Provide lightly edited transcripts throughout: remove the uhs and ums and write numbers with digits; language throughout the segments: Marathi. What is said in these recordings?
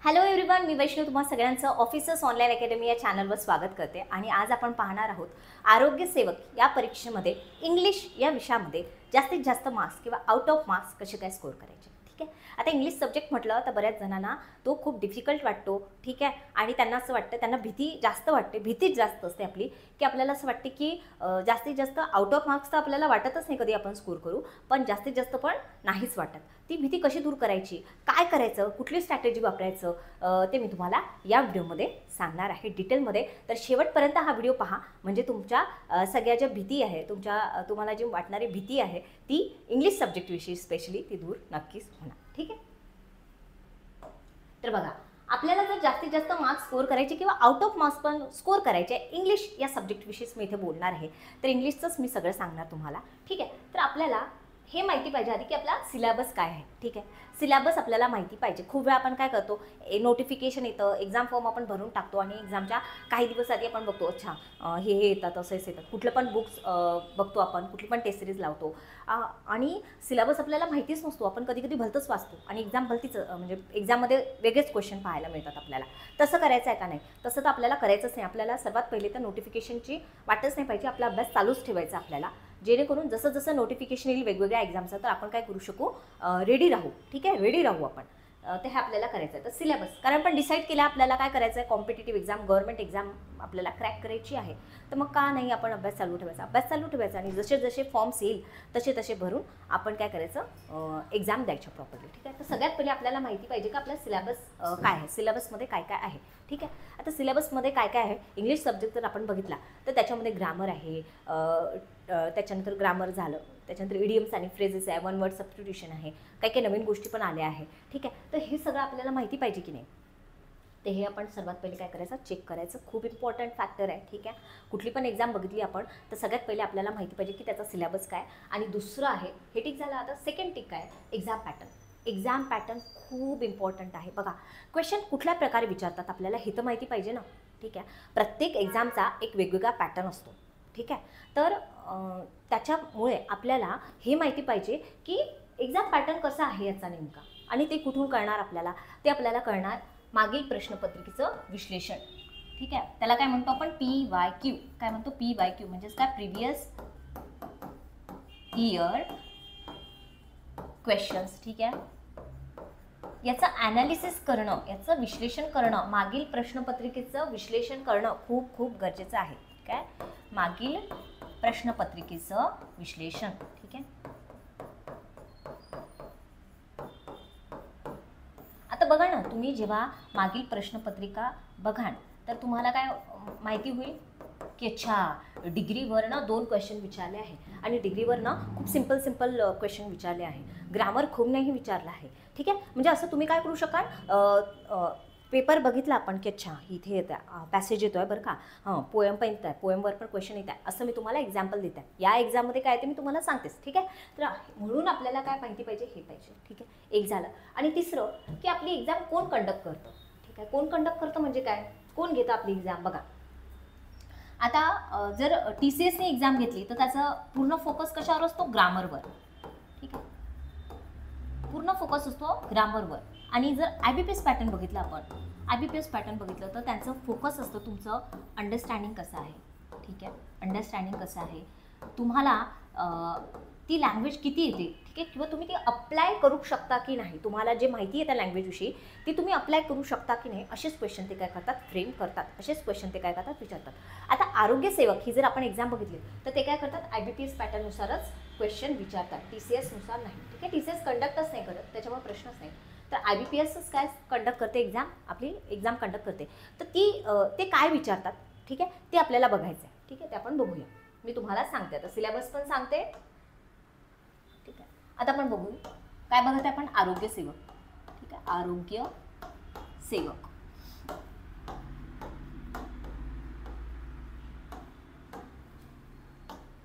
हॅलो एव्हरीवन, मी वैष्णव तुम्हा सगळ्यांचं ऑफिसर्स ऑनलाईन अकॅडमी या चॅनलवर स्वागत करते आणि आज आपण पाहणार आहोत आरोग्य सेवक या परीक्षेमध्ये इंग्लिश या विषयामध्ये जास्तीत जास्त मार्क्स किंवा आउट ऑफ मार्क्स कसे काय स्कोर करायचे. ठीक आहे, आता इंग्लिश सब्जेक्ट म्हटलं तर बऱ्याच जणांना तो खूप डिफिकल्ट वाटतो. ठीक आहे, आणि त्यांना असं वाटतं, त्यांना भीती जास्त वाटते, भीतीच जास्त असते आपली, की आपल्याला असं वाटते की जास्तीत जास्त आउट ऑफ मार्क्स तर आपल्याला वाटतच नाही कधी आपण स्कोर करू, पण जास्तीत जास्त पण नाहीच वाटत. ती भीती कशी दूर करायची, काय करायचं, कुठली स्ट्रॅटेजी वापरायचं, ते मी तुम्हाला या व्हिडिओमध्ये सांगणार आहे डिटेलमध्ये. तर शेवटपर्यंत हा व्हिडिओ पहा, म्हणजे तुमच्या सगळ्या ज्या भीती आहे, तुम्हाला जी वाटणारी भीती आहे ती इंग्लिश सब्जेक्टविषयी स्पेशली ती दूर नक्कीच होणार. ठीक आहे, तर बघा, आपल्याला जर जास्तीत जास्त मार्क्स स्कोर करायचे किंवा आउट ऑफ मार्क्स पण स्कोर करायचे इंग्लिश या सब्जेक्टविषयीच मी इथे बोलणार आहे. तर इंग्लिशचंच मी सगळं सांगणार तुम्हाला. ठीक आहे, तर आपल्याला हे माहिती पाहिजे आधी की आपला सिलेबस काय आहे. ठीक आहे, सिलेबस आपल्याला माहिती पाहिजे. खूप वेळा आपण काय करतो, नोटिफिकेशन येतं, एक्झाम फॉर्म आपण भरून टाकतो आणि एक्झामच्या काही दिवस आधी आपण बघतो, अच्छा हे येतात, असेच येतात, कुठलं पण बुक्स बघतो आपण, कुठली पण टेस्ट सिरीज लावतो आणि सिलेबस आपल्याला माहितीच नसतो. आपण कधी कधी भलतंच वाचतो आणि एक्झाम भलतीच, म्हणजे एक्झाममध्ये वेगळेच क्वेश्चन पाहायला मिळतात आपल्याला. तसं करायचं आहे का? नाही, तसं तर आपल्याला करायचंच नाही. आपल्याला सर्वात पहिले तर नोटिफिकेशनची वाटच नाही पाहिजे. आपला अभ्यास चालूच ठेवायचा आपल्याला, जेणेकरून जसं जसं नोटिफिकेशन येईल वेगवेगळ्या एक्झामचं, तर आपण काय करू शकू, रेडी राहू. ठीक आहे, रेडी राहू आपण. ते हे आपल्याला करायचं आहे. तर सिलेबस, कारण आपण डिसाईड केलं आपल्याला काय करायचं आहे, कॉम्पिटिटिव्ह एक्झाम, गव्हर्नमेंट एक्झाम आपल्याला क्रॅक करायची आहे, तर मग का नाही आपण अभ्यास चालू ठेवायचा आणि जसे जसे फॉर्म्स येईल तसे तसे भरून आपण काय करायचं, एक्झाम द्यायचं प्रॉपरली. ठीक आहे, तर सगळ्यात पहिले आपल्याला माहिती पाहिजे की आपला सिलेबस काय आहे, सिलेबसमध्ये काय काय आहे. ठीक आहे, आता सिलेबसमध्ये काय काय आहे, इंग्लिश सब्जेक्ट जर आपण बघितला तर त्याच्यामध्ये ग्रामर आहे, त्याच्यानंतर ग्रामर झालं, त्याच्यानंतर इडियम्स आणि फ्रेजेस आहे, वन वर्ड सबस्टिट्यूशन आहे, काही काही नवीन गोष्टी पण आल्या आहे. ठीक आहे, तर हे सगळं आपल्याला माहिती पाहिजे की नाही, ते हे आपण सर्वात पहिले काय करायचं, चेक करायचं. खूप इम्पॉर्टंट फॅक्टर आहे. ठीक आहे, कुठली पण एक्झाम बघितली आपण तर सगळ्यात पहिले आपल्याला माहिती पाहिजे की त्याचा सिलेबस काय. आणि दुसरं आहे, हे ठीक झालं. आता सेकंड टिक काय, एक्झाम पॅटर्न. एक्झाम पॅटर्न खूप इम्पॉर्टंट आहे. बघा, क्वेश्चन कुठल्या प्रकारे विचारतात आपल्याला हे तर माहिती पाहिजे ना. ठीक आहे, प्रत्येक एक्झामचा एक वेगवेगळा पॅटर्न असतो. ठीक आहे, तर त्याच्यामुळे आपल्याला हे माहिती पाहिजे की एक्झाम पॅटर्न कसा आहे याचा नेमका, आणि ते कुठून कळणार आपल्याला, ते आपल्याला कळणार मागील प्रश्नपत्रिकेचं विश्लेषण. ठीक आहे, त्याला काय म्हणतो आपण, PYQ. काय म्हणतो, PYQ म्हणजेच काय, प्रिव्हियस इयर क्वेश्चन्स. ठीक आहे, याचं ॲनालिसिस करणं, याचं विश्लेषण करणं, मागील प्रश्नपत्रिकेचं विश्लेषण करणं खूप खूप गरजेचं आहे. काय, मागील प्रश्नपत्रिकेचं विश्लेषण. ठीक आहे, आता बघा ना, तुम्ही जेव्हा मागील प्रश्नपत्रिका बघाल तर तुम्हाला काय माहिती होईल की अच्छा, डिग्रीवर ना 2 क्वेश्चन विचारले आहे आणि डिग्रीवर ना खूप सिंपल क्वेश्चन विचारले आहे, ग्रामर खूप नाही विचारलं आहे. ठीक आहे, म्हणजे असं तुम्ही काय करू शकाल, पेपर बघितला आपण की अच्छा इथे येत आहे, पॅसेज येतो आहे बरं का, पोएम पण येत आहे, पोएमवर पण क्वेश्चन येत आहे, असं मी तुम्हाला एक्झाम्पल देत आहे. या एक्झाममध्ये काय ते मी तुम्हाला सांगतेच. ठीक आहे, तर म्हणून आपल्याला काय माहिती पाहिजे, हे पाहिजे. ठीक आहे, एक झालं. आणि तिसरं की आपली एक्झाम कोण कंडक्ट करतं. ठीक आहे, कोण कंडक्ट करतं म्हणजे काय, कोण घेतं आपली एक्झाम. बघा, आता जर TCSने एक्झाम घेतली तर त्याचा पूर्ण फोकस कशावर असतो, ग्रामरवर. ठीक आहे, पूर्ण फोकस असतो ग्रामरवर. आणि जर IBPS पॅटर्न बघितलं आपण, IBPS पॅटर्न बघितलं तर त्यांचं फोकस असतं तुमचं अंडरस्टँडिंग कसं आहे. ठीक आहे, अंडरस्टँडिंग कसं आहे, तुम्हाला ती लँग्वेज किती येते. ठीक आहे, किंवा तुम्ही ती अप्लाय करू शकता की नाही, तुम्हाला जे माहिती आहे त्या लँग्वेजविषयी ती तुम्ही अप्लाय करू शकता की नाही, असेच क्वेश्चन ते काय करतात, फ्रेम करतात. असेच क्वेश्चन ते काय करतात, विचारतात. आता आरोग्य सेवक ही जर आपण एक्झाम बघितली तर ते काय करतात, IBPS पॅटर्ननुसारच क्वेश्चन विचारतात, TCSनुसार नाही. ठीक आहे, TCS कंडक्टच नाही करत, त्याच्यामुळे प्रश्नच नाही. तर IBPSच काय कंडक्ट करते, एक्झाम, आपली एक्झाम कंडक्ट करते. तर ते काय विचारतात, ठीक आहे, ते आपल्याला बघायचं आहे. ठीक आहे, ते आपण बघूया. मी तुम्हाला सांगते, आता सिलेबस पण सांगते. ठीक आहे, आता आपण बघू काय बघत आहे आपण, आरोग्य सेवक. ठीक आहे, आरोग्य सेवक.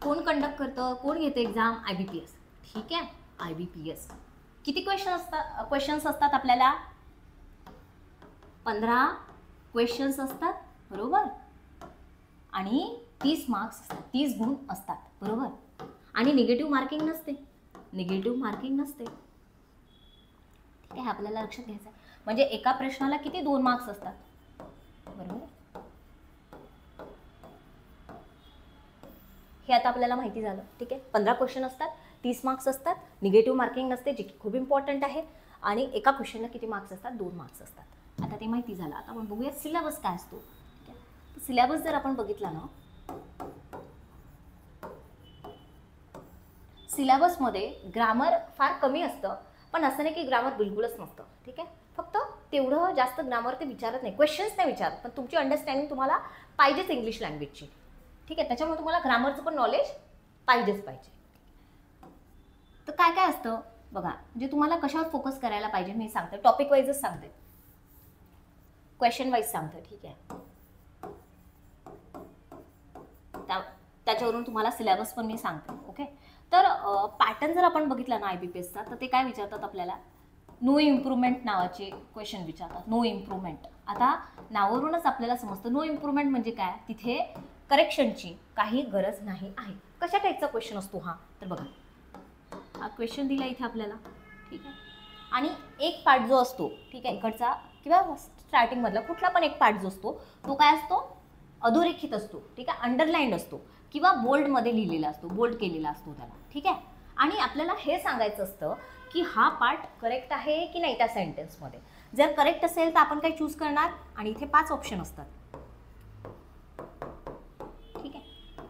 कोण कंडक्ट करतं, कोण घेतं एक्झाम, IBPS. ठीक आहे, IBPS. किती क्वेश्चन्स असतात आपल्याला, 15 क्वेश्चन्स असतात, बरोबर. आणि 30 मार्क्स असतात, 30 गुण असतात, बरोबर. आणि निगेटिव्ह मार्किंग नसते. ठीक ठीक आहे, आपल्याला लक्षात घ्यायचं आहे. म्हणजे एका प्रश्नाला किती 2 मार्क्स असतात, बरोबर. हे आता आपल्याला माहिती झालं. ठीक आहे, 15 क्वेश्चन असतात, 30 मार्क्स असतात, निगेटिव्ह मार्किंग नसते, जे की खूप इम्पॉर्टंट आहे. आणि एका क्वेश्चनला किती मार्क्स असतात, 2 मार्क्स असतात. आता ते माहिती झालं. आता आपण बघूया सिलेबस काय असतो. ठीक आहे, सिलेबस जर आपण बघितला ना, सिलेबसमध्ये ग्रामर फार कमी असतं, पण असं नाही की ग्रामर बिलकुलच नसतं. ठीक आहे, फक्त तेवढं जास्त ग्रामर ते विचारत नाही, क्वेश्चन्स नाही विचारत, पण तुमची अंडरस्टँडिंग तुम्हाला पाहिजेच इंग्लिश लँग्वेजची. ठीक आहे, त्याच्यामुळे तुम्हाला ग्रामरचं पण नॉलेज पाहिजेच पाहिजे. तर काय काय असतं बघा, म्हणजे तुम्हाला कशावर फोकस करायला पाहिजे मी सांगते, टॉपिक वाईजच सांगते, क्वेश्चन वाईज सांगते. ठीक आहे, त्याच्यावरून तुम्हाला सिलेबस पण मी सांगते. ओके, तर पॅटर्न जर आपण बघितला ना IBPSचा, तर ते काय विचारतात आपल्याला, नो इम्प्रूव्हमेंट नावाचे क्वेश्चन विचारतात. नो इम्प्रूव्हमेंट, आता नावावरूनच आपल्याला समजतं नो इम्प्रूव्हमेंट म्हणजे काय, तिथे करेक्शनची काही गरज नाही आहे. कशा टाईपचा क्वेश्चन असतो हा, तर बघा हा क्वेश्चन दिला इथे आपल्याला. ठीक आहे, आणि एक पार्ट जो असतो, ठीक आहे, इकडचा किंवा स्टार्टिंगमधला कुठला पण एक पार्ट जो असतो तो काय असतो, अधोरेखित असतो. ठीक आहे, अंडरलाईन्ड असतो किंवा बोल्डमध्ये लिहिलेला असतो, बोल्ड केलेला असतो त्याला. ठीक आहे, आणि आपल्याला हे सांगायचं असतं की हा पार्ट करेक्ट आहे की नाही त्या सेंटेन्समध्ये. जर करेक्ट असेल तर आपण काय चूज करणार, आणि इथे 5 ऑप्शन असतात. ठीक आहे,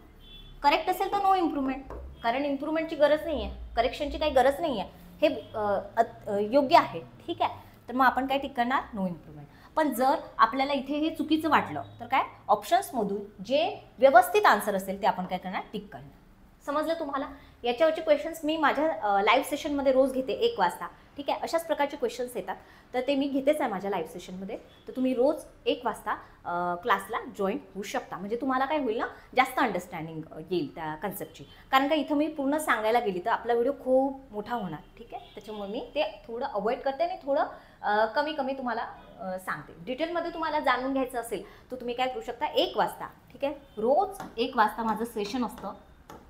करेक्ट असेल तर नो इम्प्रूव्हमेंट, कारण इम्प्रूव्हमेंटची गरज नाही आहे, करेक्शनची काही गरज नाही आहे, हे योग्य आहे. ठीक आहे, तर मग आपण काय टिक करणार, नो इम्प्रूव्हमेंट. पण जर आपल्याला इथे हे चुकीचं वाटलं तर काय, ऑप्शन्समधून जे व्यवस्थित आन्सर असेल ते आपण काय करणार, टिक करणार. समजलं तुम्हाला. याच्यावरचे क्वेश्चन्स मी माझ्या लाईव्ह सेशनमध्ये रोज घेते 1 वाजता. ठीक आहे, अशाच प्रकारचे क्वेश्चन्स येतात, तर ते मी घेतेच आहे माझ्या लाईव्ह सेशनमध्ये. तर तुम्ही रोज 1 वाजता क्लासला जॉईन होऊ शकता. म्हणजे तुम्हाला काय होईल ना, जास्त अंडरस्टँडिंग येईल त्या कन्सेप्टची. कारण का इथं मी पूर्ण सांगायला गेली तर आपला व्हिडिओ खूप मोठा होणार. ठीक आहे, त्याच्यामुळे मी ते थोडं अवॉइड करते आणि थोडं कमी कमी तुम्हाला सांगते. डिटेलमध्ये तुम्हाला जाणून घ्यायचं असेल तर तुम्ही काय करू शकता, 1 वाजता. ठीक आहे, रोज 1 वाजता माझं सेशन असतं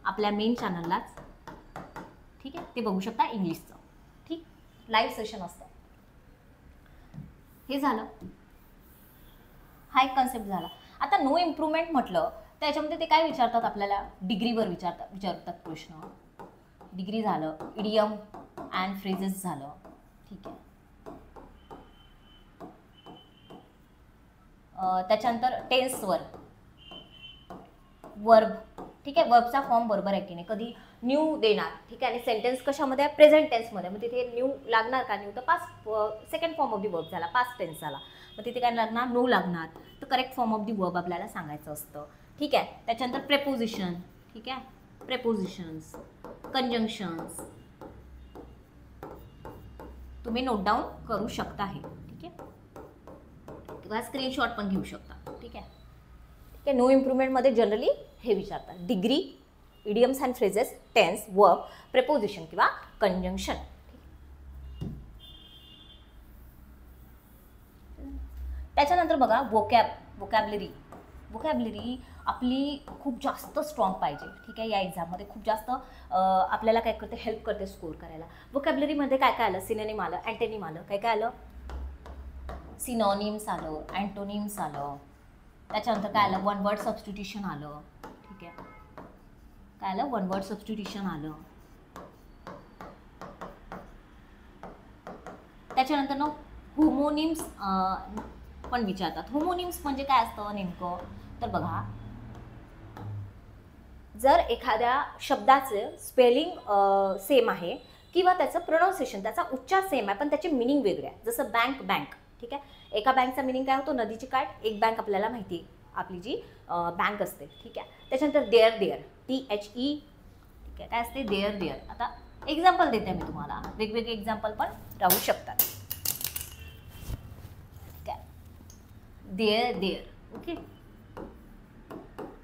आपल्या मेन चॅनललाच. ठीक आहे, ते बघू शकता इंग्लिशचं. ठीक, लाईव्ह सेशन असतं. हे झालं, हा एक कन्सेप्ट झाला. आता नो इम्प्रूव्हमेंट म्हटलं तर याच्यामध्ये ते काय विचारतात आपल्याला, डिग्रीवर विचारतात प्रश्न. डिग्री झालं, इडियम अँड फ्रेजेस झालं. ठीक आहे, त्याच्यानंतर टेन्सवर, वर्ब. ठीक आहे, वर्बचा फॉर्म बरोबर आहे की नाही, कधी न्यू देणार. ठीक आहे, आणि सेंटेन्स कशामध्ये आहे, प्रेझेंट टेन्समध्ये. मग तिथे न्यू लागणार का, न्यू तर past second form of the verb झाला, पास्ट टेन्स झाला. मग तिथे काय लागणार, नो लागणार. तर correct form of the verb आपल्याला सांगायचं असतं. ठीक आहे, त्याच्यानंतर प्रेपोजिशन. ठीक आहे, प्रेपोजिशन्स, कंजंक्शन्स तुम्ही नोट डाऊन करू शकता हे. ठीक आहे, किंवा स्क्रीनशॉट पण घेऊ शकता. ठीक आहे, ठीक आहे. नो इम्प्रूव्हमेंटमध्ये जनरली हे विचारतात, degree, idioms and phrases, tense, verb, preposition किंवा कंजंक्शन. त्याच्यानंतर बघा वोकॅबलरी आपली खूप जास्त स्ट्रॉंग पाहिजे. ठीक आहे, या एक्झाममध्ये खूप जास्त आपल्याला काय करते, हेल्प करते स्कोर करायला. वोकॅबलरीमध्ये काय काय आलं, सिनोनिम आलं, अँटोनिम आलं, काय काय आलं, सिनोनिम्स आलं, अँटोनिम्स आलं. त्याच्यानंतर काय आलं, वन वर्ड सबस्टिट्यूशन आलं. ठीक आहे, काय आलं, वन वर्ड सबस्टिट्यूशन आलं. त्याच्यानंतर ना होमोनिम्स पण विचारतात. होमोनिम्स म्हणजे काय असतं नेमकं, तर बघा, जर एखाद्या शब्दाचं स्पेलिंग सेम आहे किंवा त्याचं प्रोनाऊन्सिएशन, त्याचा उच्चार सेम आहे पण त्याचे मिनिंग वेगळे आहे. जसं बँक. ठीक आहे, एका बँकचा मिनिंग काय होतो, नदीची काठ. एक बँक आपल्याला माहिती आहे, आपली जी बँक असते. ठीक आहे, त्याच्यानंतर देअर, THE. ठीक आहे, काय असते, देअर. आता एक्झाम्पल देते मी तुम्हाला, वेगवेगळे एक्झाम्पल पण राहू शकतात. ठीक आहे, देअर. ओके,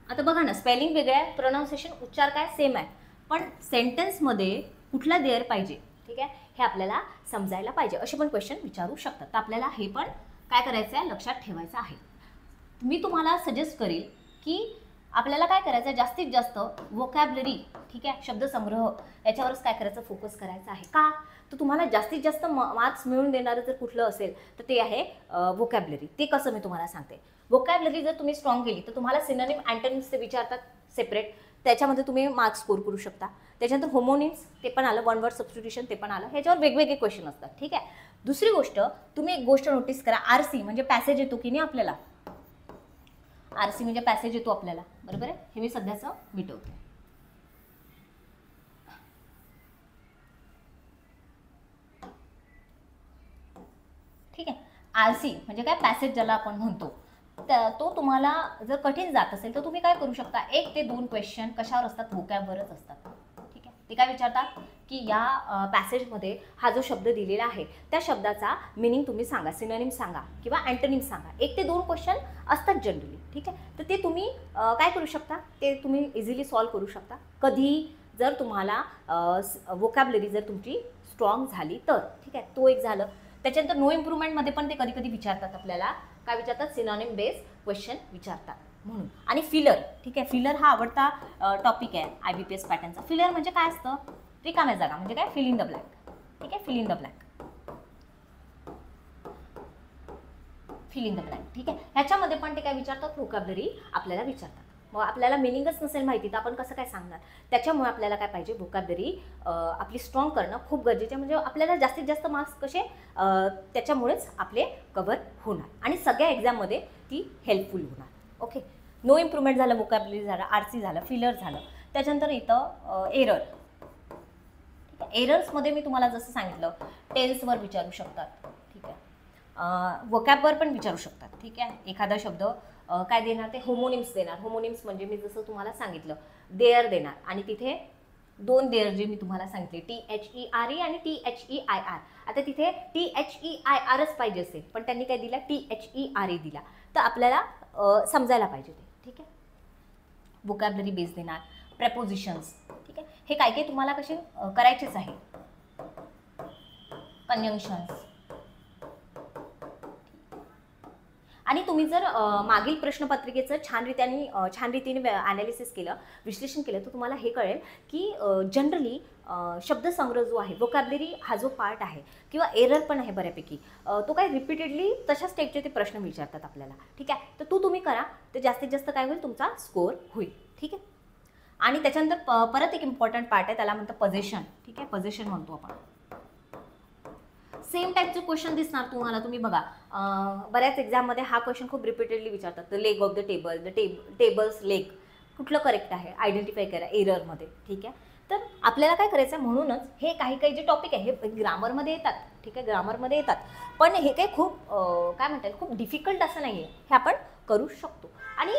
आता बघा ना, स्पेलिंग वेगळं आहे, प्रोनाऊन्सिएशन, उच्चार काय सेम आहे, पण सेंटेन्समध्ये कुठला देअर पाहिजे. ठीक आहे, हे आपल्याला समजायला पाहिजे. असे पण क्वेश्चन विचारू शकतात. तर आपल्याला हे पण काय करायचं आहे, लक्षात ठेवायचं आहे. मी तुम्हाला सजेस्ट करेल की आपल्याला काय करायचं आहे, जास्तीत जास्त वोकॅबलरी, ठीक आहे, शब्दसंग्रह याच्यावरच काय करायचं, फोकस करायचा आहे. का, तर तुम्हाला जास्तीत जास्त मार्क्स मिळवून देणारं जर कुठलं असेल तर ते आहे व्होकॅब्युलरी. ते कसं मी तुम्हाला सांगते. व्होकॅब्युलरी जर तुम्ही स्ट्रॉंग केली तर तुम्हाला सिनोनिम अँटोनिम्स ते विचारतात सेपरेट, त्याच्यामध्ये तुम्ही मार्क्स स्कोर करू शकता. त्याच्यानंतर होमोनिम्स ते पण आलं, वन वर्ड सबस्टिट्यूशन ते पण आलं, ह्याच्यावर वेगवेगळे क्वेश्चन असतात. ठीक आहे. दुसरी गोष्ट, तुम्ही एक गोष्ट नोटीस करा, आरसी म्हणजे पॅसेज येतो की नाही आपल्याला, आरसी म्हणजे पॅसेज येतो आपल्याला, बरोबर आहे. हे मी सध्याचं मिटवते. ठीक आहे. आरसी म्हणजे काय, पॅसेज ज्याला आपण म्हणतो, तो तुम्हाला जर कठीण जात असेल तर तुम्ही काय करू शकता, 1 ते 2 क्वेश्चन कशावर असतात, व्होकॅबवरच असतात. ठीक आहे. ते काय विचारतात की या पॅसेजमध्ये हा जो शब्द दिलेला आहे त्या शब्दाचा मिनिंग तुम्ही सांगा, सिनोनिम सांगा किंवा अँटोनिम सांगा. 1 ते 2 क्वेश्चन असतात जनरली. ठीक आहे. तर ते तुम्ही काय करू शकता, ते तुम्ही इझिली सॉल्व्ह करू शकता कधी जर तुम्हाला व्होकॅब्युलरी जर तुमची स्ट्रॉंग झाली तर. ठीक आहे. तो एक झालं. त्याच्यानंतर नो इम्प्रूव्हमेंटमध्ये पण ते कधी कधी विचारतात आपल्याला, काय विचारतात, सिनोनिम बेस क्वेश्चन विचारतात म्हणून. आणि फिलर. ठीक आहे. फिलर हा आवडता टॉपिक आहे IBPS पॅटर्नचा. फिलर म्हणजे काय असतं, रिकाम्या जागा म्हणजे काय, फिल इन द ब्लँक. ठीक आहे. Fill in the blank, fill in the blank. ठीक आहे. ह्याच्यामध्ये पण ते काय विचारतात, व्होकॅब्युलरी आपल्याला विचारतात. मग आपल्याला मिनिंगच नसेल माहिती तर आपण कसं काय सांगणार. त्याच्यामुळे आपल्याला काय पाहिजे, व्होकॅब्युलरी आपली स्ट्रॉंग करणं खूप गरजेचं आहे. म्हणजे आपल्याला जास्तीत जास्त मार्क्स कसे त्याच्यामुळेच आपले कव्हर होणार आणि सगळ्या एक्झाममध्ये ती हेल्पफुल होणार. ओके. नो इम्प्रूव्हमेंट झालं, व्होकॅब्युलरी झालं, आरसी झालं, फिलर झालं. त्याच्यानंतर इथं एरर. ठीक आहे. एरर्समध्ये मी तुम्हाला जसं सांगितलं, टेन्सवर विचारू शकतात. ठीक आहे. व्होकॅबवर पण विचारू शकतात. ठीक आहे. एखादा शब्द काय देणार, ते होमोनिम्स देणार. होमोनिम्स म्हणजे मी जसं तुम्हाला सांगितलं, देअर देणार आणि तिथे 2 देअर जे मी तुम्हाला सांगितले, THERE आणि THEIR. आता तिथे THEIRच पाहिजे असेल पण त्यांनी काय दिला, THERE दिला, तर आपल्याला समजायला पाहिजे ते. ठीक आहे. व्होकॅब्युलरी बेस देणार, प्रेपोजिशन्स. ठीक आहे. हे काय काय तुम्हाला कसे करायचेच आहे. कंजंक्शन्स. आणि तुम्ही जर मागील प्रश्नपत्रिकेचं छान रीतीने ॲनालिसिस केलं, विश्लेषण केलं, तर तुम्हाला हे कळेल की जनरली शब्दसंग्रह जो आहे, व्होकॅब्युलरी हा जो पार्ट आहे किंवा एरर पण आहे बऱ्यापैकी, तो काय रिपीटेडली तशाच टाईपचे ते प्रश्न विचारतात आपल्याला. ठीक आहे. तर तुम्ही करा, तर जास्तीत जास्त काय होईल, तुमचा स्कोअर होईल. ठीक आहे. आणि त्याच्यानंतर परत एक इम्पॉर्टंट पार्ट आहे, त्याला म्हणतं पोझिशन. ठीक आहे. पोझिशन म्हणतो आपण. सेम टाईपचे क्वेश्चन दिसणार तुम्हाला. तुम्ही बघा, बऱ्याच एक्झाममध्ये हा क्वेश्चन खूप रिपीटेडली विचारतात. The leg of the table, tables leg, कुठलं करेक्ट आहे, आयडेंटिफाय करा एररमध्ये. ठीक आहे. तर आपल्याला काय करायचं आहे, म्हणूनच हे काही जे टॉपिक आहे हे ग्रामरमध्ये येतात. ठीक आहे. ग्रामरमध्ये येतात, पण हे काही खूप काय म्हणतात, खूप डिफिकल्ट असं नाही आहे. हे आपण करू शकतो. आणि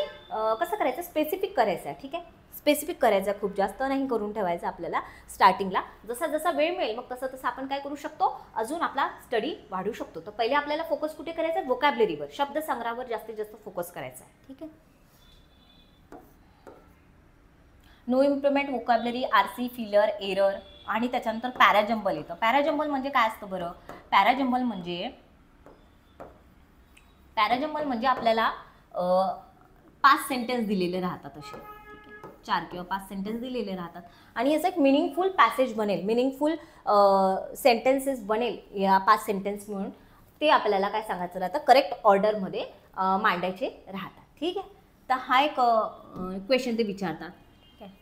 कसं करायचं, स्पेसिफिक करायचं आहे. ठीक आहे. स्पेसिफिक करायचं, खूप जास्त नाही करून ठेवायचं आपल्याला स्टार्टिंगला. जसा जसा वेळ मिळेल मग तसं आपण काय करू शकतो, अजून आपला स्टडी वाढू शकतो. तर पहिले आपल्याला फोकस कुठे करायचा आहे, व्होकॅब्युलरीवर, शब्दसंग्रहावर जास्तीत जास्त फोकस करायचा आहे. ठीक आहे. No improvement, vocabulary, RC, filler, error आणि त्याच्यानंतर पॅराजंबल येतं. पॅराजंबल म्हणजे काय असतं बरं, पॅराजंबल म्हणजे आपल्याला 5 सेंटेन्स दिलेले राहतात असे. 4 किंवा 5 सेंटेन्स दिलेले राहतात आणि याचं एक मिनिंगफुल पॅसेज बनेल, मिनिंगफुल सेंटेन्सेस बनेल या 5 सेंटेन्स मिळून. ते आपल्याला काय सांगायचं राहतं, करेक्ट ऑर्डरमध्ये मांडायचे राहतात. ठीक आहे. तर हा एक क्वेश्चन ते विचारतात. ठीक आहे.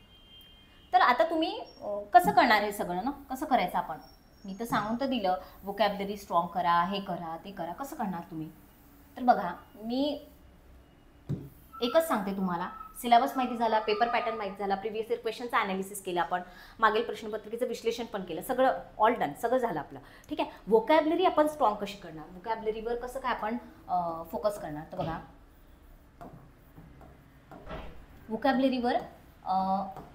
तर आता तुम्ही कसं करणार हे सगळं ना, कसं करायचं आपण, मी तर सांगून तर दिलं, व्होकॅब्युलरी स्ट्रॉंग करा, हे करा, ते करा. कसं करणार तुम्ही, तर बघा, मी एकच सांगते तुम्हाला. सिलेबस माहिती झाला, पेपर पॅटर्न माहिती झाला, प्रिव्हियस इयर क्वेश्चनचं ॲनालिसिस केलं आपण, मागील प्रश्नपत्रिकेचं विश्लेषण पण केलं, सगळं ऑल डन, सगळं झालं आपलं. ठीक आहे. व्होकॅब्युलरी आपण स्ट्रॉंग कशी करणार, व्होकॅब्युलरीवर कसं काय आपण फोकस करणार, तर बघा, व्होकॅब्युलरीवर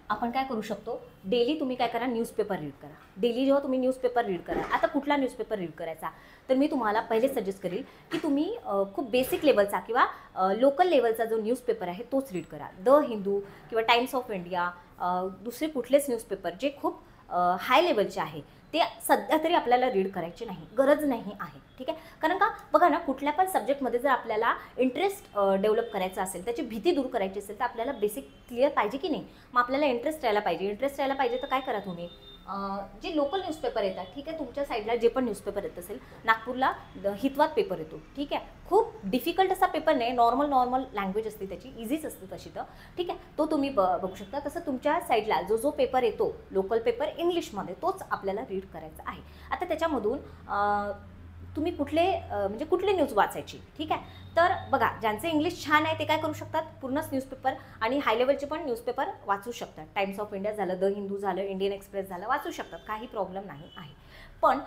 आपण काय करू शकतो, डेली तुम्ही काय करा, न्यूजपेपर रीड करा. डेली जेव्हा तुम्ही न्यूजपेपर रीड करा, आता कुठला न्यूजपेपर रीड करायचा, तर मी तुम्हाला पहिले सजेस्ट करेल की तुम्ही खूप बेसिक लेवलचा किंवा लोकल लेवलचा जो न्यूजपेपर आहे तोच रीड करा. द हिंदू किंवा टाइम्स ऑफ इंडिया, दुसरे कुठलेच न्यूजपेपर जे खूप हाय लेवलचे आहे ते सध्या तरी आपल्याला रीड करायचे नाही, गरज नाही आहे. ठीक आहे. कारण का बघा ना, कुठल्या पण सब्जेक्टमध्ये जर आपल्याला इंटरेस्ट डेव्हलप करायचा असेल, त्याची भीती दूर करायची असेल, तर आपल्याला बेसिक क्लिअर पाहिजे की नाही. मग आपल्याला इंटरेस्ट राहायला पाहिजे. इंटरेस्ट राहायला पाहिजे तर काय करा तुम्ही, जे लोकल न्यूजपेपर येतात, ठीक आहे, तुमच्या साईडला जे पण न्यूजपेपर येत असेल, नागपूरला हितवाद पेपर येतो, ठीक आहे, खूप डिफिकल्ट असा पेपर नाही, नॉर्मल लँग्वेज असते त्याची, इझीच असते तशी तर, ठीक आहे, तो तुम्ही बघू शकता. तसं तुमच्या साईडला जो पेपर येतो लोकल पेपर इंग्लिशमध्ये, तोच आपल्याला रीड करायचा आहे. आता त्याच्यामधून तुम्ही म्हणजे कुठली न्यूज वाचायची, ठीक आहे. तर बघा, ज्यांचे इंग्लिश छान आहे ते काय करू शकतात, पूर्णच न्यूजपेपर आणि हाय लेवलचे पण न्यूजपेपर वाचू शकतात. टाइम्स ऑफ इंडिया झालं, द हिंदू झालं, इंडियन एक्सप्रेस झालं, वाचू शकतात, काही प्रॉब्लेम नाही आहे. पण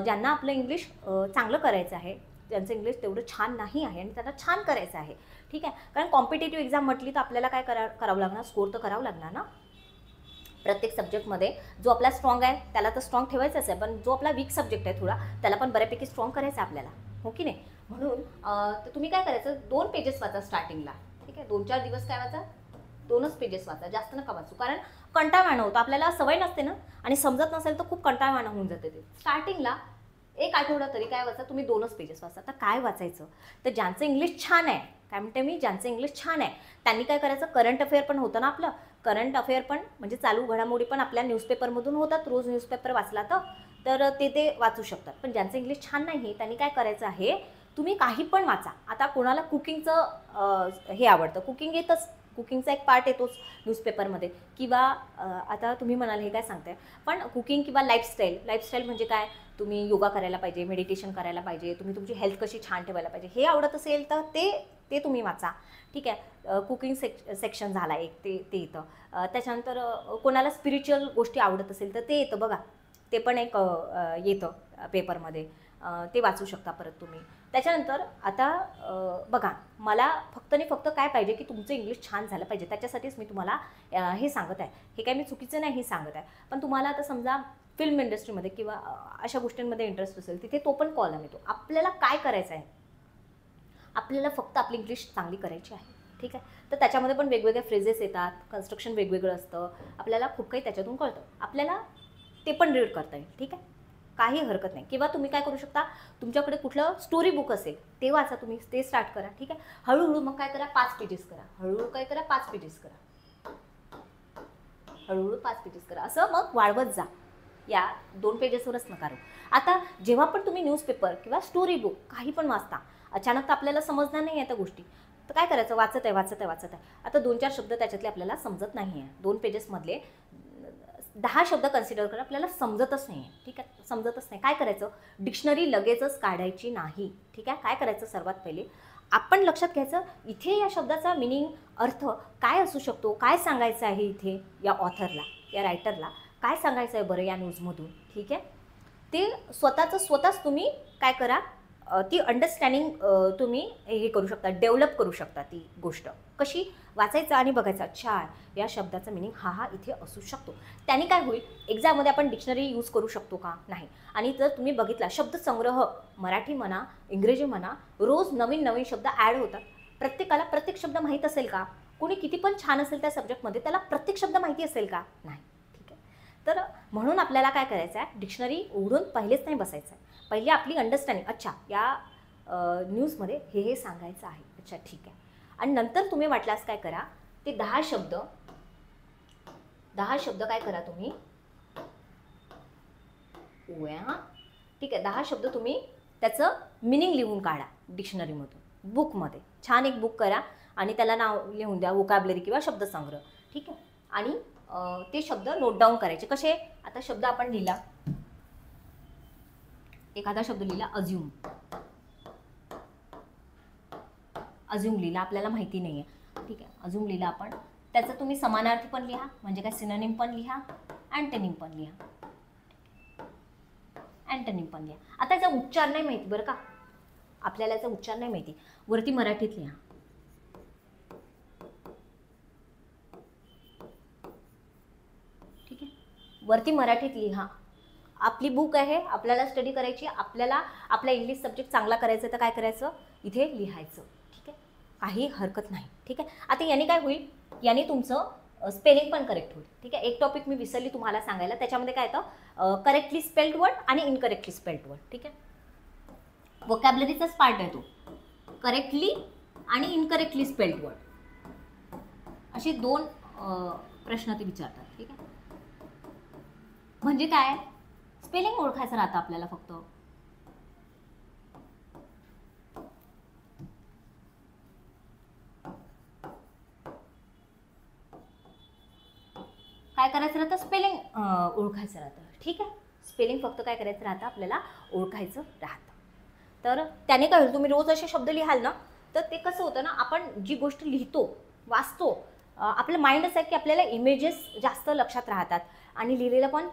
ज्यांना आपलं इंग्लिश चांगलं करायचं आहे, ज्यांचं इंग्लिश तेवढं छान नाही आहे आणि त्यांना छान करायचं आहे, ठीक आहे, कारण कॉम्पिटेटिव्ह एक्झाम म्हटली तर आपल्याला काय करावं लागणार, स्कोर तर करावं लागणार ना. प्रत्येक सब्जेक्टमध्ये जो आपला स्ट्रॉंग आहे त्याला तर स्ट्रॉंग ठेवायचंच आहे, पण जो आपला वीक सब्जेक्ट आहे थोडा, त्याला पण बऱ्यापैकी स्ट्रॉंग करायचं आहे आपल्याला, हो की नाही. म्हणून तर तुम्ही काय करायचं, 2 पेजेस वाचा स्टार्टिंगला, ठीक आहे, 2-4 दिवस काय वाचा, 2च पेजेस वाचा, जास्त नका वाचू, कारण कंटाळवाणं होतं, आपल्याला सवय नसते ना, आणि समजत नसेल तर खूप कंटाळवाणं होऊन जाते ते. स्टार्टिंगला 1 आठवडा तरी काय वाचा तुम्ही, 2च पेजेस वाचा. आता काय वाचायचं, तर ज्यांचं इंग्लिश छान आहे, काय म्हणते मी, ज्यांचं इंग्लिश छान आहे त्यांनी काय करायचं, करंट अफेअर पण होतं ना आपलं, करंट अफेअर पण म्हणजे चालू घडामोडी पण आपल्या न्यूजपेपरमधून होतात, रोज न्यूजपेपर वाचला तर ते वाचू शकतात. पण ज्यांचं इंग्लिश छान नाही त्यांनी काय करायचं आहे, तुम्ही काही पण वाचा. आता कोणाला कुकिंगचं हे आवडतं, कुकिंग येतच, कुकिंगचा एक पार्ट येतोच न्यूजपेपरमध्ये, किंवा आता तुम्ही म्हणाल हे काय सांगताय, पण कुकिंग किंवा लाईफस्टाईल म्हणजे काय, तुम्ही योगा करायला पाहिजे, मेडिटेशन करायला पाहिजे, तुम्ही तुमची हेल्थ कशी छान ठेवायला पाहिजे, हे आवडत असेल तर ते तुम्ही वाचा, ठीक आहे. कुकिंग सेक्शन झाला एक, ते येतं. त्याच्यानंतर कोणाला स्पिरिच्युअल गोष्टी आवडत असेल तर ते येतं बघा, ते पण एक येतं पेपरमध्ये, ते वाचू शकता परत तुम्ही. त्याच्यानंतर आता बघा, मला फक्त काय पाहिजे की तुमचं इंग्लिश छान झालं पाहिजे, त्याच्यासाठीच मी तुम्हाला हे सांगत आहे. हे काय मी चुकीचं नाही सांगत आहे, पण तुम्हाला आता समजा फिल्म इंडस्ट्रीमध्ये किंवा अशा गोष्टींमध्ये इंटरेस्ट असेल, तिथे तो पण कॉलम येतो. आपल्याला काय करायचं आहे, आपल्याला फक्त आपली इंग्लिश चांगली करायची आहे, ठीक आहे. तर त्याच्यामध्ये पण वेगवेगळे फ्रेजेस येतात, कन्स्ट्रक्शन वेगवेगळं असतं, आपल्याला खूप काही त्याच्यातून कळतं, आपल्याला ते पण रीड करता येईल, ठीक आहे, काही हरकत नाही. किंवा तुम्ही काय करू शकता, तुमच्याकडे कुठलं स्टोरी बुक असेल ते वाचा, तुम्ही ते स्टार्ट करा, ठीक आहे. हळूहळू मग काय करा, 5 पेजेस करा, हळूहळू काय करा, 5 पेजेस करा, हळूहळू 5 पेजेस करा, असं मग वाढवत जा. या 2 पेजेसवरच नका राहू. आता जेव्हा पण तुम्ही न्यूजपेपर किंवा स्टोरी बुक काही पण वाचता, अचानक तर आपल्याला समजणार नाही आहे त्या गोष्टी, तर काय करायचं, वाचत आहे. आता 2-4 शब्द त्याच्यातले आपल्याला समजत नाही आहे, 2 पेजेसमधले 10 शब्द कन्सिडर करा, आपल्याला समजतच नाही आहे, ठीक आहे, समजतच नाही. काय करायचं, डिक्शनरी लगेचच काढायची नाही, ठीक आहे. काय करायचं, सर्वात पहिले आपण लक्षात घ्यायचं, इथे या शब्दाचा मिनिंग, अर्थ काय असू शकतो, काय सांगायचं आहे इथे या ऑथरला, या रायटरला काय सांगायचं आहे बरं या न्यूजमधून, ठीक आहे. ते स्वतःच तुम्ही काय करा, ती अंडरस्टँडिंग तुम्ही हे करू शकता, डेव्हलप करू शकता. ती गोष्ट कशी वाचायचं आणि बघायचं, अच्छा या शब्दाचा मिनिंग हा इथे असू शकतो. त्याने काय होईल, एक्झाममध्ये आपण डिक्शनरी यूज करू शकतो का, नाही. आणि जर तुम्ही बघितला शब्दसंग्रह, मराठी म्हणा, इंग्रजी म्हणा, रोज नवीन शब्द ॲड होतात. प्रत्येकाला प्रत्येक शब्द माहीत असेल का, कोणी किती पण छान असेल त्या सब्जेक्टमध्ये, त्याला प्रत्येक शब्द माहिती असेल का, नाही, ठीक आहे. तर म्हणून आपल्याला काय करायचं आहे, डिक्शनरी उघडून पहिलेच नाही बसायचं आहे, पहिले आपली अंडरस्टँडिंग, अच्छा या न्यूजमध्ये हे सांगायचं आहे, अच्छा ठीक आहे. आणि नंतर तुम्ही वाटल्यास काय करा, ते 10 शब्द काय करा तुम्ही, ठीक आहे, 10 शब्द तुम्ही त्याचं मिनिंग लिहून काढा डिक्शनरीमधून, बुकमध्ये छान एक बुक करा आणि त्याला नाव लिहून द्या, वोकॅब्युलरी किंवा शब्दसंग्रह, ठीक आहे. आणि ते शब्द नोट डाऊन करायचे. कसे, आता शब्द आपण लिहिला, एखादा शब्द लिहिला, अज्यूम लिहिला, आपल्याला माहिती नाही आहे, ठीक आहे, अज्यूम लिहिला आपण, त्याचं तुम्ही समानार्थी पण लिहा, म्हणजे काय सिनोनिम पण लिहा, अँटोनिम पण लिहा, आता याचा उच्चार नाही माहिती बरं का, आपल्याला याचा उच्चार नाही माहिती, वरती मराठीत लिहा, ठीक आहे, वरती मराठीत लिहा. आपली बुक आहे, आपल्याला स्टडी करायची, आपल्याला आपला इंग्लिश सब्जेक्ट चांगला करायचा तर काय करायचं, इथे लिहायचं, ठीक आहे, काही हरकत नाही, ठीक आहे. आता याने काय होईल, याने तुमचं स्पेलिंग पण करेक्ट होईल, ठीक आहे. एक टॉपिक मी विसरली तुम्हाला सांगायला, त्याच्यामध्ये काय येतं, करेक्टली स्पेल्ड वर्ड आणि इनकरेक्टली स्पेल्ड वर्ड, ठीक आहे. वोकॅब्युलरीचाच पार्ट आहे तो, करेक्टली आणि इनकरेक्टली स्पेल्ड वर्ड, असे 2 प्रश्न ते विचारतात, ठीक आहे. म्हणजे काय, स्पेलिंग ओळखायचं राहतं आपल्याला फक्त. काय करायचं राहतं, स्पेलिंग ओळखायचं राहतं. ठीक आहे, स्पेलिंग फक्त काय करायचं राहतं आपल्याला, ओळखायचं राहतं. तर त्याने काय होईल, तुम्ही रोज असे शब्द लिहाल ना, तर ते कसं होतं ना, आपण जी गोष्ट लिहितो, वाचतो, आपलं माइंड असं आहे की आपल्याला इमेजेस जास्त लक्षात राहतात आणि लिहिलेलं पण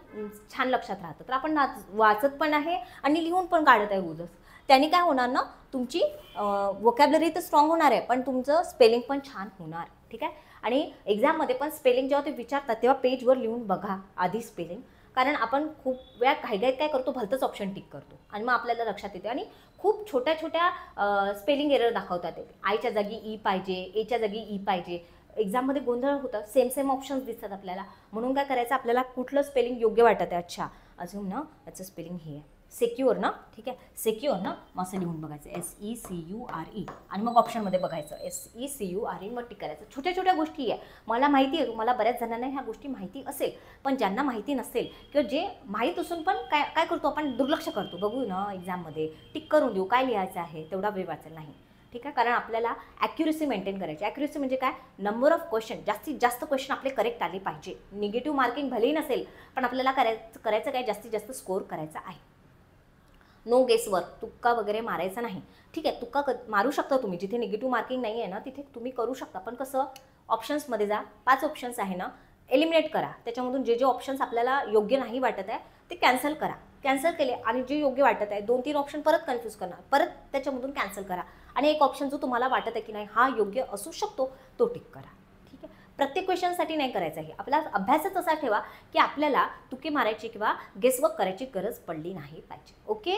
छान लक्षात राहतं. तर आपण वाचत पण आहे आणि लिहून पण काढत आहे रोजच. त्याने काय होणार ना, तुमची वोकॅब्लरी तर स्ट्रॉंग होणार आहे, पण तुमचं स्पेलिंग पण छान होणार. ठीक आहे. आणि एक्झाममध्ये पण स्पेलिंग जेव्हा ते विचारतात तेव्हा पेजवर लिहून बघा आधी स्पेलिंग. कारण आपण खूप वेळा घाईघाईत काय करतो, भलतंच ऑप्शन टिक करतो आणि मग आपल्याला लक्षात येते आणि खूप छोट्या छोट्या स्पेलिंग एरर दाखवतात. ते आयच्या जागी ई पाहिजे, एच्या जागी ई पाहिजे. एक्झाममध्ये गोंधळ होतं, सेम सेम ऑप्शन्स दिसतात आपल्याला. म्हणून काय करायचं, आपल्याला कुठलं स्पेलिंग योग्य वाटत आहे, अच्छा अजून ना याचं स्पेलिंग हे आहे सेक्युअर ना, ठीक आहे, सेक्युअर ना, मग असं लिहून बघायचं SECURE आणि मग ऑप्शनमध्ये बघायचं SECURE, मग टिक करायचं. छोट्या छोट्या गोष्टी आहे, मला माहिती आहे, तुम्हाला बऱ्याच जणांना ह्या गोष्टी माहिती असेल, पण ज्यांना माहिती नसेल किंवा जे माहीत असून पण काय काय करतो आपण, दुर्लक्ष करतो. बघू ना एक्झाममध्ये टिक करून देऊ, काय लिहायचं आहे तेवढा वेळ वाचेल नाही. ठीक आहे, कारण आपल्याला ॲक्युरेसी मेंटेन करायची. ॲक्युरेसी म्हणजे काय, नंबर ऑफ क्वेश्चन, जास्तीत जास्त क्वेश्चन आपले करेक्ट आले पाहिजे. निगेटिव्ह मार्किंग भलेही नसेल, पण आपल्याला करायचं काय, जास्तीत जास्त स्कोअर करायचा आहे. नो गेसवर्क, तुक्का वगैरे मारायचा नाही. ठीक आहे, तुक्का मारू शकता तुम्ही, जिथे निगेटिव्ह मार्किंग नाही आहे ना तिथे तुम्ही करू शकता, पण कसं, ऑप्शन्समध्ये जा, 5 ऑप्शन्स आहे ना, एलिमिनेट करा. त्याच्यामधून जे जे ऑप्शन्स आपल्याला योग्य नाही वाटत आहे ते कॅन्सल करा. कॅन्सल केले आणि जे योग्य वाटत आहे 2-3 ऑप्शन परत कन्फ्यूज करणार, परत त्याच्यामधून कॅन्सल करा आणि एक ऑप्शन जो तुम्हाला वाटत आहे की नाही हा योग्य असू शकतो तो टिक करा. ठीक आहे, प्रत्येक क्वेश्चनसाठी नाही करायचं आहे. आपला अभ्यासच असा ठेवा की आपल्याला तुके मारायची किंवा गेसवर्क करायची गरज पडली नाही पाहिजे. ओके,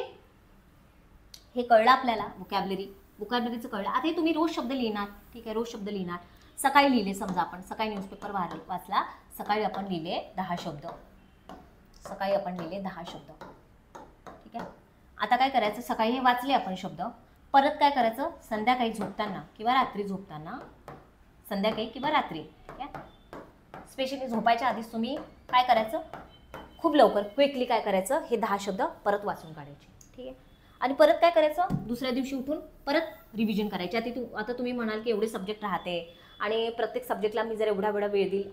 हे कळलं आपल्याला. वोकॅब्लरीचं कळलं. आता हे तुम्ही रोज शब्द लिहिणार. ठीक आहे, रोज शब्द लिहिणार. सकाळी लिहिले, समजा आपण सकाळी न्यूजपेपर वाचला, सकाळी आपण लिहिले 10 शब्द. सकाळी आपण लिहिले 10 शब्द. ठीक आहे, आता काय करायचं, सकाळी हे वाचले आपण शब्द, परत काय करायचं, संध्याकाळी झोपताना किंवा रात्री झोपताना, संध्याकाळी किंवा रात्री. ठीक आहे, स्पेशली झोपायच्या आधीच तुम्ही काय करायचं, खूप लवकर क्विकली काय करायचं, हे 10 शब्द परत वाचून काढायचे. ठीक आहे, आणि परत काय करायचं, दुसऱ्या दिवशी उठून परत रिव्हिजन करायची. आता तुम्ही म्हणाल की एवढे सब्जेक्ट राहते आणि प्रत्येक सब्जेक्टला मी जर एवढा वेळ देईल,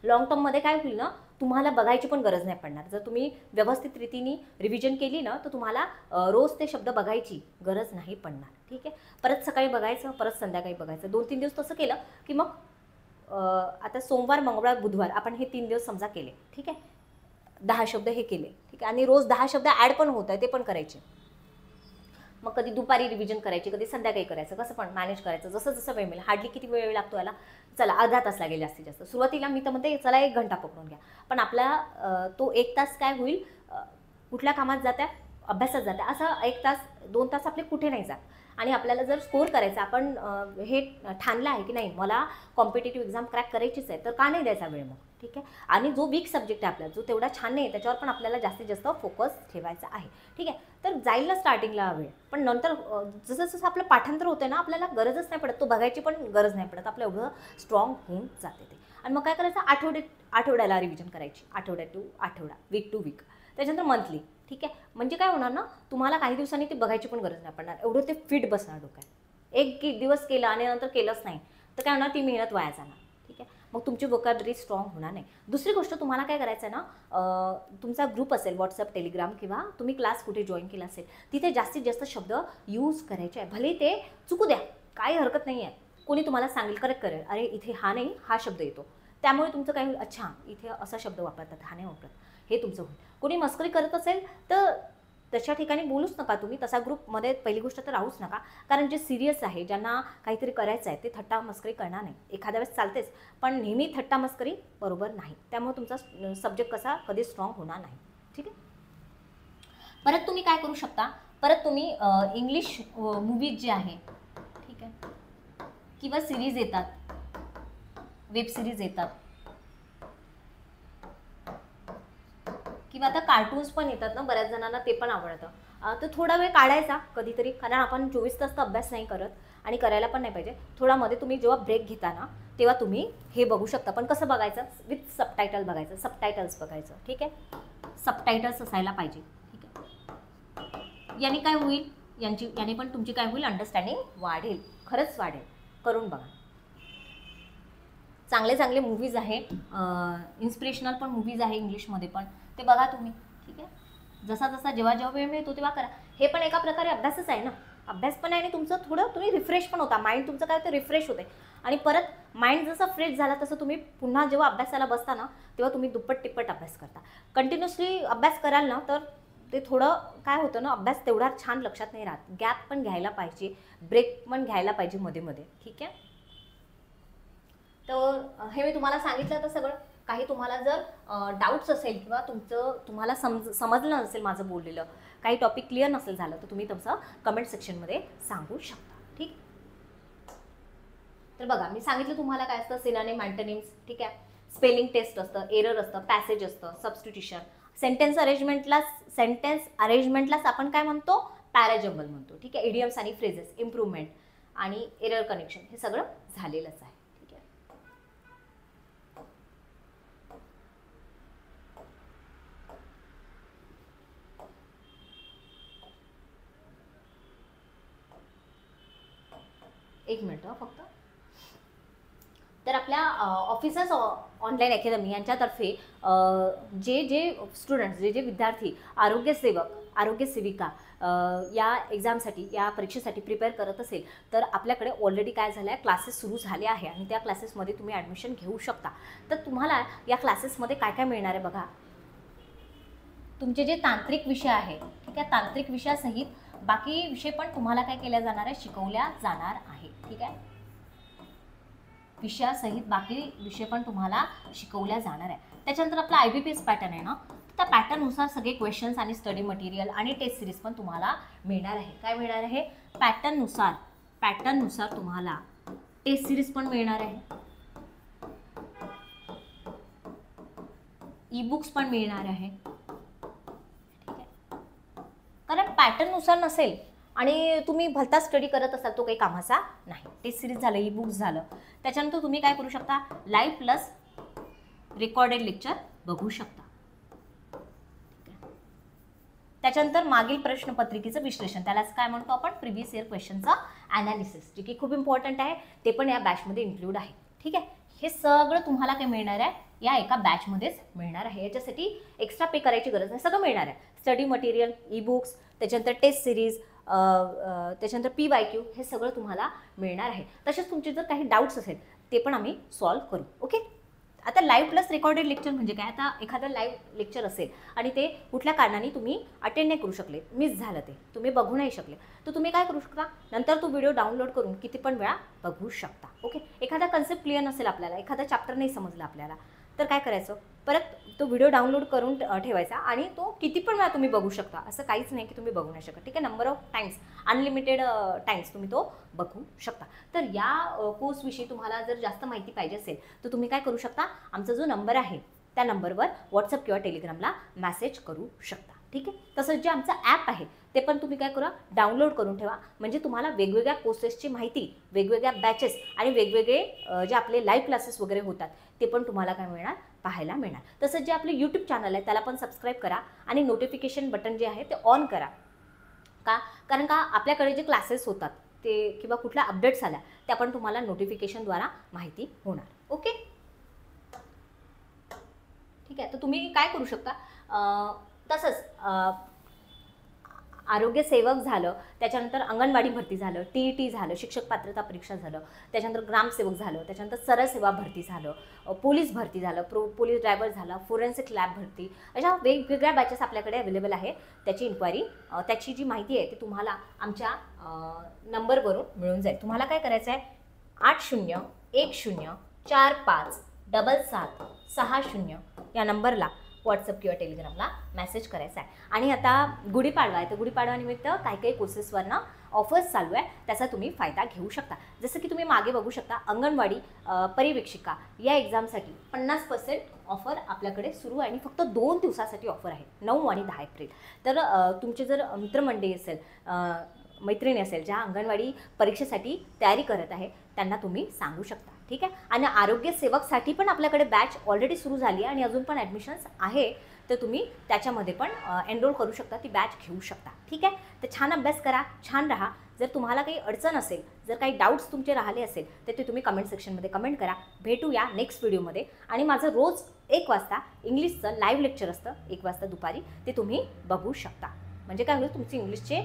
लॉंग टर्ममध्ये काय होईल ना, तुम्हाला बघायची पण गरज नाही पडणार. जर तुम्ही व्यवस्थित रीतीने रिव्हिजन केली ना, तर तुम्हाला रोज ते शब्द बघायची गरज नाही पडणार. ठीक आहे, परत सकाळी बघायचं, परत संध्याकाळी बघायचं. 2-3 दिवस तसं केलं की मग आता सोमवार, मंगळवार, बुधवार आपण हे 3 दिवस समजा केले. ठीक आहे, 10 शब्द हे केले. ठीक आहे, आणि रोज 10 शब्द ॲड पण होत आहे, ते पण करायचे. मग कधी दुपारी रिव्हिजन करायची, कधी संध्याकाळी करायचं, कसं पण मॅनेज करायचं, जसं जसं वेळ मिळेल. हार्डली किती वेळ लागतो याला, चला अर्धा तास लागेल जास्तीत जास्त. सुरुवातीला मी तर म्हणते चला 1 घंटा पकडून घ्या, पण आपला तो 1 तास काय होईल, कुठल्या कामात जात्या, अभ्यासात जात्या, असं 1 तास 2 तास आपले कुठे नाही जात. आणि आपल्याला जर स्कोर करायचा, आपण हे ठाणलं आहे की नाही मला कॉम्पिटेटिव्ह एक्झाम क्रॅक करायचीच आहे, तर का नाही द्यायचा वेळ मग. ठीक आहे, आणि जो वीक सब्जेक्ट आहे आपला, जो तेवढा छान नाही आहे, त्याच्यावर पण आपल्याला जास्तीत जास्त फोकस ठेवायचा आहे. ठीक आहे, तर जाईल ना स्टार्टिंगला वेळ, पण नंतर जसं जसं आपलं पाठांतर होतं ना, आपल्याला गरजच नाही पडत, तो बघायची पण गरज नाही पडत, आपलं एवढं स्ट्रॉंग होऊन जाते ते. आणि मग काय करायचं, आठवड्याला रिव्हिजन करायची, आठवड्या टू आठवडा, वीक टू वीक, त्याच्यानंतर मंथली. ठीक आहे, म्हणजे काय होणार ना, तुम्हाला काही दिवसांनी ते बघायची पण गरज नाही पडणार, एवढं ते फिट बसणार डोक्यात. एक दिवस केलं आणि नंतर केलंच नाही तर काय होणार, ती मेहनत वाया जाणार. ठीक आहे, मग तुमची वोकॅब्लरी स्ट्रॉंग होणार नाही. दुसरी गोष्ट तुम्हाला काय करायचं आहे ना, तुमचा ग्रुप असेल व्हॉट्सअप, टेलिग्राम किंवा तुम्ही क्लास कुठे जॉईन केला असेल, तिथे जास्तीत जास्त शब्द यूज करायचे आहे. भले ते चुकू द्या, काही हरकत नाही आहे. कोणी तुम्हाला सांगेल, करेक्ट करेल, अरे इथे हा नाही हा शब्द येतो, त्यामुळे तुमचं काय होईल, अच्छा इथे असा शब्द वापरतात, हा नाही वापरत, हे तुमचं होईल. कोणी मस्करी करत असेल तर तशा ठिकाणी बोलूच नका तुम्ही, तसा ग्रुपमध्ये पहिली गोष्ट तर राहूच नका. कारण जे सिरियस आहे, ज्यांना काहीतरी करायचं आहे, ते थट्टा मस्करी करणार नाही. एखाद्या वेळेस चालतेच, पण नेहमी थट्टा मस्करी बरोबर नाही. त्यामुळे तुमचा सब्जेक्ट कसा कधी स्ट्रॉंग होणार नाही. ठीक आहे, परत तुम्ही काय करू शकता, परत तुम्ही इंग्लिश मूवीज जे आहे, ठीक आहे, किंवा सिरीज येतात, वेब सिरीज येतात, किंवा आता कार्टून्स पण येतात ना, बऱ्याच जणांना ते पण आवडतं. तर थोडा वेळ काढायचा कधीतरी, कारण आपण 24 तास तर अभ्यास नाही करत आणि करायला पण नाही पाहिजे. थोडा मध्ये तुम्ही जेव्हा ब्रेक घेता ना, तेव्हा तुम्ही हे बघू शकता. पण कसं बघायचं, विथ सबटायटल बघायचं, सबटायटल्स बघायचं. ठीक आहे, सबटायटल्स असायला पाहिजे. ठीक आहे, याने काय होईल, याने पण तुमची काय होईल, अंडरस्टँडिंग वाढेल, खरंच वाढेल. करून बघा. चांगले चांगले मूवीज आहे, इन्स्पिरेशनल पण मूवीज आहे इंग्लिशमध्ये पण, ते बघा तुम्ही. ठीक आहे, जसा जसा जेव्हा जेव्हा वेळ मिळतो तेव्हा करा. हे पण एका प्रकारे अभ्यासच आहे ना, अभ्यास पण आहे आणि तुमचं थोडं तुम्ही रिफ्रेश पण होता, माइंड तुमचं काय होतं, रिफ्रेश होते. आणि परत माइंड जसं फ्रेश झाला तसं तुम्ही पुन्हा जेव्हा अभ्यासाला बसता ना तेव्हा तुम्ही दुप्पट तिप्पट अभ्यास करता. कंटिन्युअसली अभ्यास कराल ना तर ते थोडं काय होतं ना, अभ्यास तेवढा छान लक्षात नाही राहत. गॅप पण घ्यायला पाहिजे, ब्रेक पण घ्यायला पाहिजे मध्ये मध्ये. ठीक आहे, तर हे मी तुम्हाला सांगितलं. तर सगळं काही तुम्हाला जर डाऊट्स असेल किंवा तुम्हाला समजलं नसेल माझं बोललेलं, काही टॉपिक क्लिअर नसेल झालं, तर तुम्ही तुमचं कमेंट सेक्शनमध्ये सांगू शकता. ठीक, तर बघा मी सांगितलं तुम्हाला काय असतं, सिनोनिम, अँटोनिम्स. ठीक आहे, स्पेलिंग टेस्ट असतं, एरर असतं, पॅसेज असतं, सबस्टिट्यूशन, सेंटेन्स अरेंजमेंटलाच आपण काय म्हणतो, पॅराजंबल म्हणतो. ठीक आहे, इडियम्स आणि फ्रेजेस, इम्प्रूव्हमेंट आणि एरर कनेक्शन, हे सगळं झालेलंच आहे. ठीक आहे, एक मिनिट फक्त. तर आपल्या ऑफिसर्स ऑनलाईन अकॅडमी यांच्यातर्फे जे स्टुडंट्स, जे विद्यार्थी आरोग्य सेविका या एक्झामसाठी, या परीक्षेसाठी प्रिपेअर करत असेल, तर आपल्याकडे ऑलरेडी काय झालं आहे, क्लासेस सुरू झाले आहे आणि त्या क्लासेसमध्ये तुम्ही ॲडमिशन घेऊ शकता. तर तुम्हाला या क्लासेसमध्ये काय काय मिळणार आहे बघा. तुमचे जे तांत्रिक विषय आहे, ठीक आहे, तांत्रिक विषयासहित बाकी विषय पण तुम्हाला काय केल्या जाणार आहे, शिकवल्या जाणार आहे. ठीक आहे, विषयासहित बाकी विषय पण तुम्हाला शिकवल्या जाणार आहे. त्याच्यानंतर आपला IBPS पॅटर्न आहे ना, त्या पॅटर्ननुसार सगळे क्वेश्चन्स आणि स्टडी मटेरियल आणि टेस्ट सिरीज पण तुम्हाला मिळणार आहे. काय मिळणार आहे, पॅटर्ननुसार तुम्हाला टेस्ट सिरीज पण मिळणार आहे, ई-बुक्स पण मिळणार आहे. ठीक आहे, कारण पॅटर्ननुसार नसेल आणि तुम्ही भलता स्टडी करत असाल तो काही कामाचा नाही. टेस्ट सिरीज झालं, ई-बुक्स झालं, त्याच्यानंतर तुम्ही काय करू शकता, लाईव्ह प्लस रेकॉर्डेड लेक्चर बघू शकता. त्याच्यानंतर मागील प्रश्नपत्रिकेचं विश्लेषण, त्यालाच काय म्हणतो आपण, प्रिव्हियस इयर क्वेश्चनचं ॲनालिसिस, जे की खूप इम्पॉर्टंट आहे, ते पण या बॅचमध्ये इन्क्लूड आहे. ठीक आहे, हे सगळं तुम्हाला काय मिळणार आहे, या एका बॅचमध्येच मिळणार आहे. याच्यासाठी एक्स्ट्रा पे करायची गरज नाही, सगळं मिळणार आहे. स्टडी मटेरियल, ई-बुक्स, त्याच्यानंतर टेस्ट सिरीज, त्याच्यानंतर PYQ, हे सगळं तुम्हाला मिळणार आहे. तसेच तुमचे जर काही डाऊट्स असेल ते पण आम्ही सॉल्व्ह करू. ओके, आता लाईव्ह प्लस रेकॉर्डेड लेक्चर म्हणजे काय, आता एखादं लाईव्ह लेक्चर असेल आणि ते कुठल्या कारणाने तुम्ही अटेंड नाही करू शकले, मिस झालं, ते तुम्ही बघू नाही शकले, तर तुम्ही काय करू शकता, नंतर तो व्हिडिओ डाउनलोड करून किती पण वेळा बघू शकता. ओके, एखादा कन्सेप्ट क्लिअर नसेल आपल्याला, एखादा चॅप्टर नाही समजला आपल्याला, तर काय करायचं, परत तो व्हिडिओ डाउनलोड करून ठेवायचा आणि तो किती पण वेळा तुम्ही बघू शकता. असं काहीच नाही की तुम्ही बघू नाही शकत. ठीक आहे, number of times, unlimited times तुम्ही तो बघू शकता. तर या कोर्सविषयी तुम्हाला जर जास्त माहिती पाहिजे असेल तर तुम्ही काय करू शकता, आमचा जो नंबर आहे त्या नंबरवर व्हॉट्सअप किंवा टेलिग्रामला मेसेज करू शकता. ठीक आहे, तसंच जे आमचं ॲप आहे ते पण तुम्ही काय करा, डाउनलोड करून ठेवा, म्हणजे तुम्हाला वेगवेगळ्या कोर्सेसची माहिती, वेगवेगळ्या बॅचेस आणि वेगवेगळे जे आपले लाईव्ह क्लासेस वगैरे होतात ते पण तुम्हाला काय मिळणार, पाहायला मिळणार. तसंच जे आपले यूट्यूब चॅनल आहे त्याला पण सबस्क्राईब करा आणि नोटिफिकेशन बटन जे आहे ते ऑन करा. का, कारण का आपल्याकडे जे क्लासेस होतात ते किंवा कुठल्या अपडेट्स आल्या त्या पण तुम्हाला नोटिफिकेशनद्वारा माहिती होणार. ओके, ठीक आहे, तर तुम्ही काय करू शकता, तसंच आरोग्य सेवक झालं, त्याच्यानंतर अंगणवाडी भरती झालं, TET झालं, शिक्षक पात्रता परीक्षा झालं, त्याच्यानंतर ग्रामसेवक झालं, त्याच्यानंतर सरळ सेवा भरती झालं, पोलीस भरती झालं, पोलीस ड्रायव्हर झाला, फोरेन्सिक लॅब भरती, अशा वेगवेगळ्या बॅचेस आपल्याकडे अवेलेबल आहे. त्याची इन्क्वायरी, त्याची जी माहिती आहे ती तुम्हाला आमच्या नंबरवरून मिळून जाईल. तुम्हाला काय करायचं आहे, 8010457760 या नंबरला व्हॉट्सअप किंवा टेलिग्रामला मेसेज करायचा आहे. आणि आता गुढीपाडवा आहे, तर गुढीपाडवानिमित्त काही काही कोर्सेसवरनं ऑफर्स चालू आहे, त्याचा तुम्ही फायदा घेऊ शकता. जसं की तुम्ही मागे बघू शकता, अंगणवाडी परिवीक्षिका या एक्झामसाठी 50% ऑफर आपल्याकडे सुरू आहे आणि फक्त 2 दिवसासाठी ऑफर आहे, 9 आणि 10 एप्रिल. तर तुमचे जर मित्रमंडळी असेल, मैत्रिणी असेल ज्या अंगणवाडी परीक्षेसाठी तयारी करत आहे त्यांना तुम्ही सांगू शकता. ठीक आहे, आणि आरोग्य सेवकसाठी पण आपल्याकडे बॅच ऑलरेडी सुरू झाली आहे आणि अजून पण ॲडमिशन्स आहे. तर तुम्ही त्याच्यामध्ये पण एनरोल करू शकता, ती बॅच घेऊ शकता. ठीक आहे, तर छान अभ्यास करा, छान राहा. जर तुम्हाला काही अडचण असेल, जर काही डाऊट्स तुमचे राहिले असेल तर ते तुम्ही कमेंट सेक्शनमध्ये कमेंट करा. भेटूया नेक्स्ट व्हिडिओमध्ये. आणि माझं रोज 1 वाजता इंग्लिशचं लाईव्ह लेक्चर असतं, 1 वाजता दुपारी, ते तुम्ही बघू शकता. म्हणजे काय होईल, तुमचे इंग्लिशचे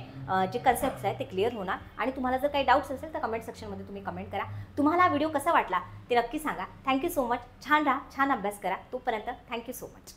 जे कन्सेप्ट्स आहेत ते क्लिअर होणार. आणि तुम्हाला जर काही डाऊट्स असेल तर कमेंट सेक्शनमध्ये तुम्ही कमेंट करा. तुम्हाला हा व्हिडिओ कसा वाटला ते नक्की सांगा. Thank you so much. छान राहा, छान अभ्यास करा. तोपर्यंत थँक्यू सो मच.